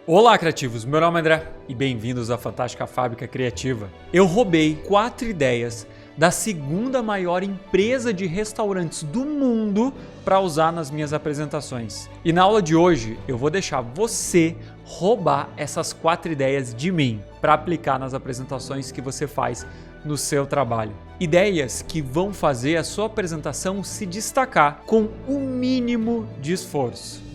Olá, criativos! Meu nome é André e bem-vindos à Fantástica Fábrica Criativa. Eu roubei 4 ideias da segunda maior empresa de restaurantes do mundo para usar nas minhas apresentações. E na aula de hoje eu vou deixar você roubar essas 4 ideias de mim para aplicar nas apresentações que você faz no seu trabalho. Ideias que vão fazer a sua apresentação se destacar com o mínimo de esforço.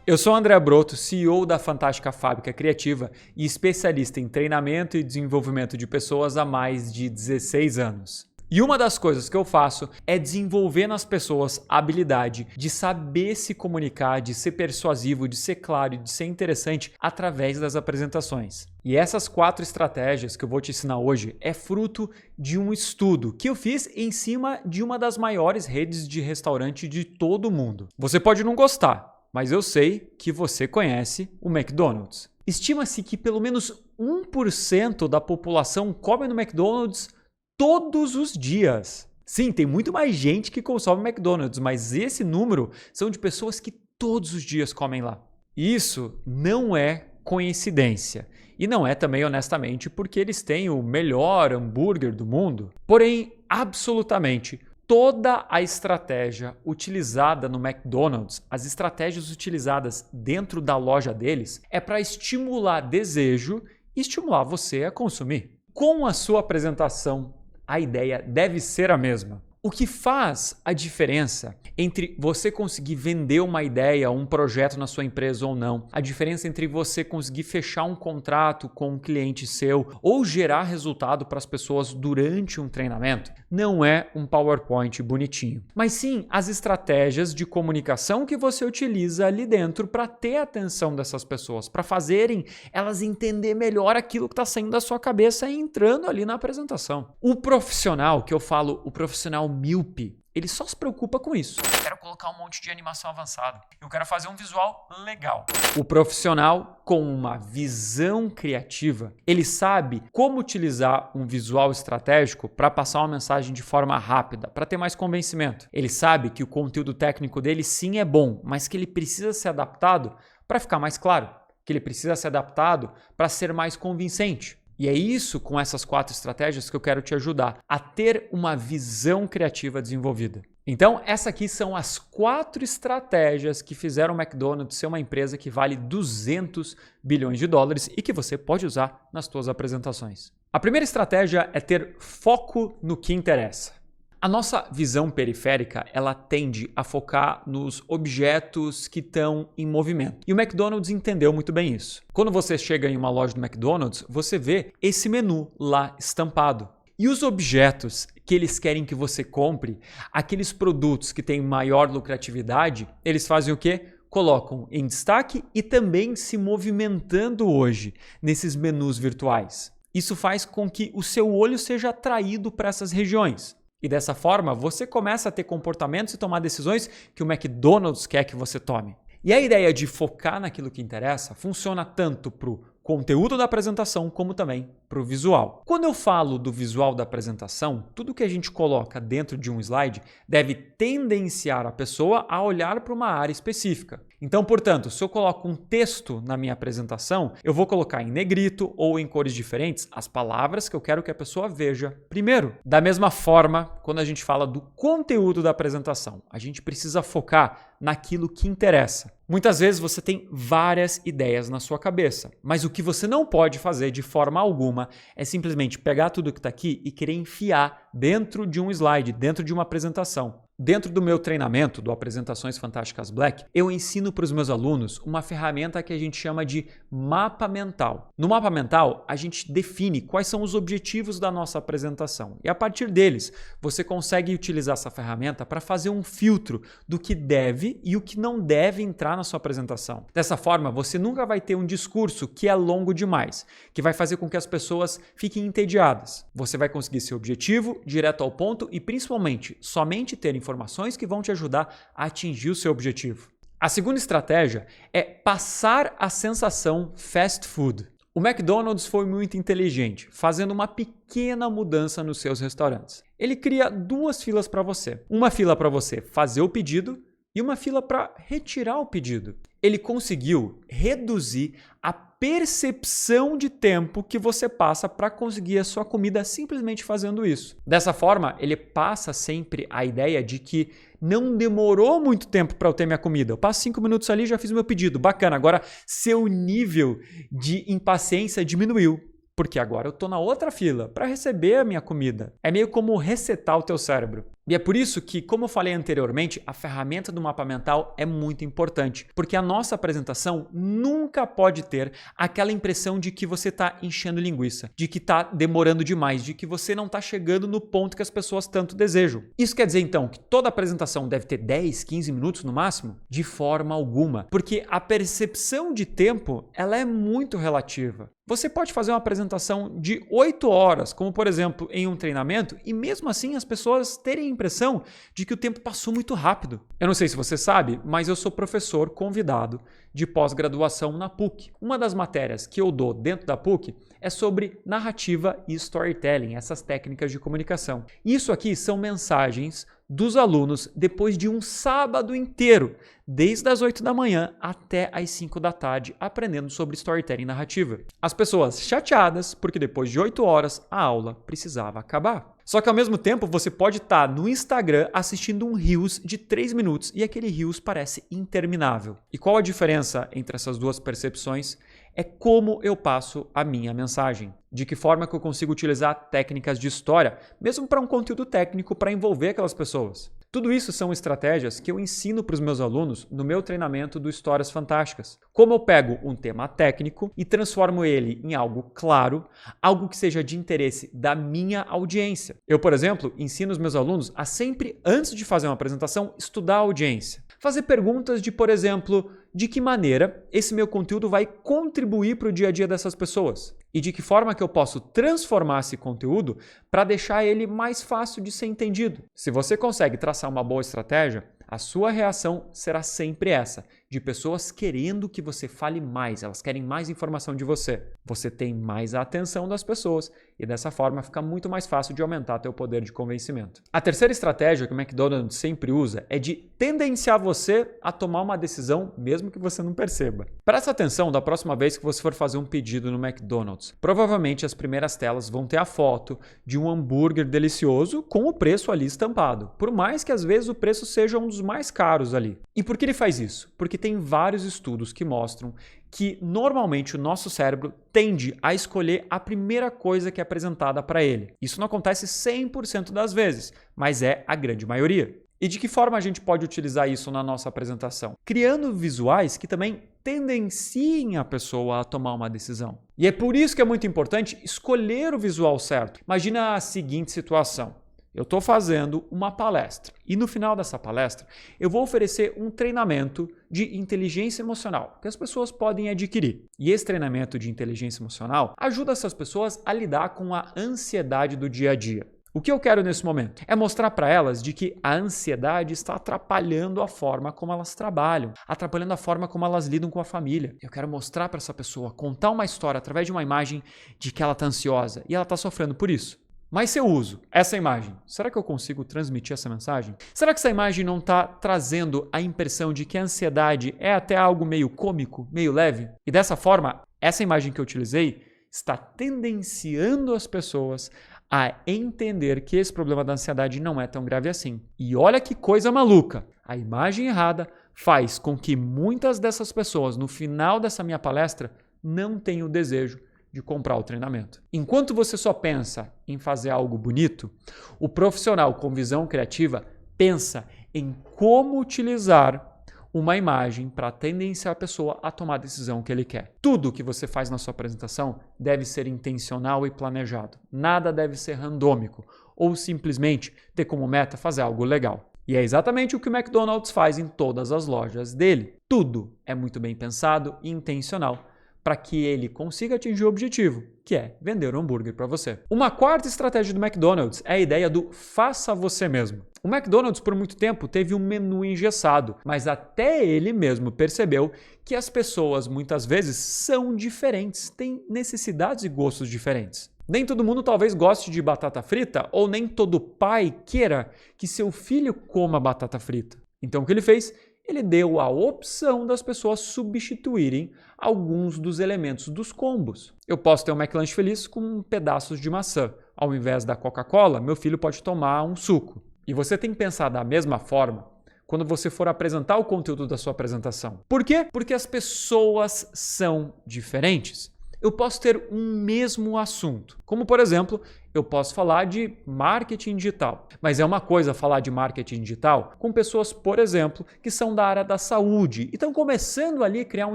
Eu sou André Broto, CEO da Fantástica Fábrica Criativa e especialista em treinamento e desenvolvimento de pessoas há mais de 16 anos. E uma das coisas que eu faço é desenvolver nas pessoas a habilidade de saber se comunicar, de ser persuasivo, de ser claro e de ser interessante através das apresentações. E essas 4 estratégias que eu vou te ensinar hoje é fruto de um estudo que eu fiz em cima de uma das maiores redes de restaurante de todo o mundo. Você pode não gostar, mas eu sei que você conhece o McDonald's. Estima-se que pelo menos 1% da população come no McDonald's todos os dias. Sim, tem muito mais gente que consome McDonald's, mas esse número são de pessoas que todos os dias comem lá. Isso não é coincidência. E não é também, honestamente, porque eles têm o melhor hambúrguer do mundo. Porém, absolutamente toda a estratégia utilizada no McDonald's, as estratégias utilizadas dentro da loja deles, é para estimular desejo e estimular você a consumir. Com a sua apresentação, a ideia deve ser a mesma. O que faz a diferença entre você conseguir vender uma ideia, um projeto na sua empresa ou não, a diferença entre você conseguir fechar um contrato com um cliente seu ou gerar resultado para as pessoas durante um treinamento, não é um PowerPoint bonitinho, mas sim as estratégias de comunicação que você utiliza ali dentro para ter a atenção dessas pessoas, para fazerem elas entender melhor aquilo que está saindo da sua cabeça e entrando ali na apresentação. O profissional, que eu falo, o profissional míope, ele só se preocupa com isso. Eu quero colocar um monte de animação avançada. Eu quero fazer um visual legal. O profissional com uma visão criativa, ele sabe como utilizar um visual estratégico para passar uma mensagem de forma rápida, para ter mais convencimento. Ele sabe que o conteúdo técnico dele sim é bom, mas que ele precisa ser adaptado para ficar mais claro, que ele precisa ser adaptado para ser mais convincente. E é isso, com essas 4 estratégias, que eu quero te ajudar a ter uma visão criativa desenvolvida. Então, essas aqui são as 4 estratégias que fizeram o McDonald's ser uma empresa que vale 200 bilhões de dólares e que você pode usar nas suas apresentações. A primeira estratégia é ter foco no que interessa. A nossa visão periférica, ela tende a focar nos objetos que estão em movimento. E o McDonald's entendeu muito bem isso. Quando você chega em uma loja do McDonald's, você vê esse menu lá estampado. E os objetos que eles querem que você compre, aqueles produtos que têm maior lucratividade, eles fazem o quê? Colocam em destaque e também se movimentando hoje nesses menus virtuais. Isso faz com que o seu olho seja atraído para essas regiões. E dessa forma, você começa a ter comportamentos e tomar decisões que o McDonald's quer que você tome. E a ideia de focar naquilo que interessa funciona tanto para o conteúdo da apresentação como também para o visual. Quando eu falo do visual da apresentação, tudo que a gente coloca dentro de um slide deve tendenciar a pessoa a olhar para uma área específica. Então, portanto, se eu coloco um texto na minha apresentação, eu vou colocar em negrito ou em cores diferentes as palavras que eu quero que a pessoa veja primeiro. Da mesma forma, quando a gente fala do conteúdo da apresentação, a gente precisa focar naquilo que interessa. Muitas vezes você tem várias ideias na sua cabeça, mas o que você não pode fazer de forma alguma é simplesmente pegar tudo que está aqui e querer enfiar dentro de um slide, dentro de uma apresentação. Dentro do meu treinamento do Apresentações Fantásticas Black, eu ensino para os meus alunos uma ferramenta que a gente chama de mapa mental. No mapa mental, a gente define quais são os objetivos da nossa apresentação. E a partir deles, você consegue utilizar essa ferramenta para fazer um filtro do que deve e o que não deve entrar na sua apresentação. Dessa forma, você nunca vai ter um discurso que é longo demais, que vai fazer com que as pessoas fiquem entediadas. Você vai conseguir seu objetivo, direto ao ponto e principalmente somente ter informações que vão te ajudar a atingir o seu objetivo. A segunda estratégia é passar a sensação fast food. O McDonald's foi muito inteligente, fazendo uma pequena mudança nos seus restaurantes. Ele cria 2 filas para você. Uma fila para você fazer o pedido e uma fila para retirar o pedido. Ele conseguiu reduzir a percepção de tempo que você passa para conseguir a sua comida simplesmente fazendo isso. Dessa forma, ele passa sempre a ideia de que não demorou muito tempo para eu ter minha comida. Eu passo 5 minutos ali e já fiz meu pedido. Bacana. Agora, seu nível de impaciência diminuiu. Porque agora eu estou na outra fila para receber a minha comida. É meio como resetar o teu cérebro. E é por isso que, como eu falei anteriormente, a ferramenta do mapa mental é muito importante. Porque a nossa apresentação nunca pode ter aquela impressão de que você está enchendo linguiça, de que está demorando demais, de que você não está chegando no ponto que as pessoas tanto desejam. Isso quer dizer, então, que toda apresentação deve ter 10, 15 minutos no máximo? De forma alguma. Porque a percepção de tempo, ela é muito relativa. Você pode fazer uma apresentação de 8 horas, como por exemplo em um treinamento, e mesmo assim as pessoas terem a impressão de que o tempo passou muito rápido. Eu não sei se você sabe, mas eu sou professor convidado de pós-graduação na PUC. Uma das matérias que eu dou dentro da PUC é sobre narrativa e storytelling, essas técnicas de comunicação. Isso aqui são mensagens dos alunos depois de um sábado inteiro, desde as 8 da manhã até as 5 da tarde, aprendendo sobre storytelling narrativa. As pessoas chateadas porque depois de 8 horas a aula precisava acabar. Só que ao mesmo tempo você pode estar no Instagram assistindo um Reels de 3 minutos e aquele Reels parece interminável. E qual a diferença entre essas duas percepções? É como eu passo a minha mensagem. De que forma que eu consigo utilizar técnicas de história, mesmo para um conteúdo técnico, para envolver aquelas pessoas. Tudo isso são estratégias que eu ensino para os meus alunos no meu treinamento do Histórias Fantásticas. Como eu pego um tema técnico e transformo ele em algo claro, algo que seja de interesse da minha audiência. Eu, por exemplo, ensino os meus alunos a sempre, antes de fazer uma apresentação, estudar a audiência. Fazer perguntas de, por exemplo, de que maneira esse meu conteúdo vai contribuir para o dia a dia dessas pessoas e de que forma que eu posso transformar esse conteúdo para deixar ele mais fácil de ser entendido. Se você consegue traçar uma boa estratégia, a sua reação será sempre essa, de pessoas querendo que você fale mais, elas querem mais informação de você. Você tem mais a atenção das pessoas e dessa forma fica muito mais fácil de aumentar teu poder de convencimento. A terceira estratégia que o McDonald's sempre usa é de tendenciar você a tomar uma decisão mesmo que você não perceba. Presta atenção da próxima vez que você for fazer um pedido no McDonald's. Provavelmente as primeiras telas vão ter a foto de um hambúrguer delicioso com o preço ali estampado, por mais que às vezes o preço seja um dos mais caros ali. E por que ele faz isso? Porque tem vários estudos que mostram que normalmente o nosso cérebro tende a escolher a primeira coisa que é apresentada para ele. Isso não acontece 100% das vezes, mas é a grande maioria. E de que forma a gente pode utilizar isso na nossa apresentação? Criando visuais que também tendenciem a pessoa a tomar uma decisão. E é por isso que é muito importante escolher o visual certo. Imagina a seguinte situação. Eu estou fazendo uma palestra e no final dessa palestra eu vou oferecer um treinamento de inteligência emocional que as pessoas podem adquirir. E esse treinamento de inteligência emocional ajuda essas pessoas a lidar com a ansiedade do dia a dia. O que eu quero nesse momento é mostrar para elas de que a ansiedade está atrapalhando a forma como elas trabalham, atrapalhando a forma como elas lidam com a família. Eu quero mostrar para essa pessoa, contar uma história através de uma imagem de que ela está ansiosa e ela está sofrendo por isso. Mas se eu uso essa imagem, será que eu consigo transmitir essa mensagem? Será que essa imagem não está trazendo a impressão de que a ansiedade é até algo meio cômico, meio leve? E dessa forma, essa imagem que eu utilizei está tendenciando as pessoas a entender que esse problema da ansiedade não é tão grave assim. E olha que coisa maluca! A imagem errada faz com que muitas dessas pessoas, no final dessa minha palestra, não tenham o desejo de comprar o treinamento. Enquanto você só pensa em fazer algo bonito, o profissional com visão criativa pensa em como utilizar uma imagem para tendenciar a pessoa a tomar a decisão que ele quer. Tudo que você faz na sua apresentação deve ser intencional e planejado. Nada deve ser randômico ou simplesmente ter como meta fazer algo legal. E é exatamente o que o McDonald's faz em todas as lojas dele. Tudo é muito bem pensado e intencional para que ele consiga atingir o objetivo, que é vender um hambúrguer para você. Uma quarta estratégia do McDonald's é a ideia do faça você mesmo. O McDonald's, por muito tempo, teve um menu engessado, mas até ele mesmo percebeu que as pessoas, muitas vezes, são diferentes, têm necessidades e gostos diferentes. Nem todo mundo talvez goste de batata frita, ou nem todo pai queira que seu filho coma batata frita. Então, o que ele fez? Ele deu a opção das pessoas substituírem alguns dos elementos dos combos. Eu posso ter um McLanche feliz com pedaços de maçã. Ao invés da Coca-Cola, meu filho pode tomar um suco. E você tem que pensar da mesma forma quando você for apresentar o conteúdo da sua apresentação. Por quê? Porque as pessoas são diferentes. Eu posso ter um mesmo assunto. Como, por exemplo, eu posso falar de marketing digital. Mas é uma coisa falar de marketing digital com pessoas, por exemplo, que são da área da saúde e estão começando ali a criar um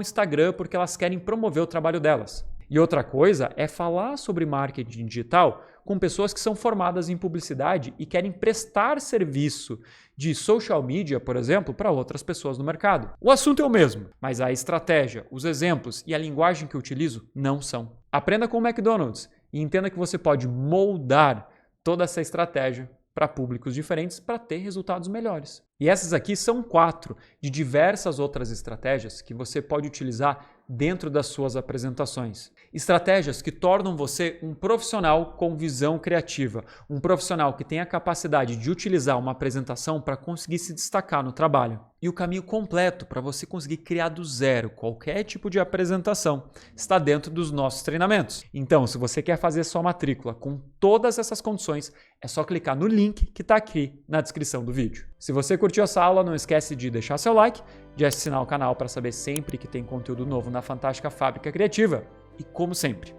Instagram porque elas querem promover o trabalho delas. E outra coisa é falar sobre marketing digital com pessoas que são formadas em publicidade e querem prestar serviço de social media, por exemplo, para outras pessoas no mercado. O assunto é o mesmo, mas a estratégia, os exemplos e a linguagem que eu utilizo não são. Aprenda com o McDonald's e entenda que você pode moldar toda essa estratégia para públicos diferentes para ter resultados melhores. E essas aqui são 4 de diversas outras estratégias que você pode utilizar dentro das suas apresentações. Estratégias que tornam você um profissional com visão criativa, um profissional que tem a capacidade de utilizar uma apresentação para conseguir se destacar no trabalho. E o caminho completo para você conseguir criar do zero qualquer tipo de apresentação está dentro dos nossos treinamentos. Então, se você quer fazer sua matrícula com todas essas condições, é só clicar no link que está aqui na descrição do vídeo. Se você curtiu essa aula, não esquece de deixar seu like, de assinar o canal para saber sempre que tem conteúdo novo na Fantástica Fábrica Criativa. E como sempre,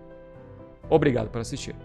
obrigado por assistir.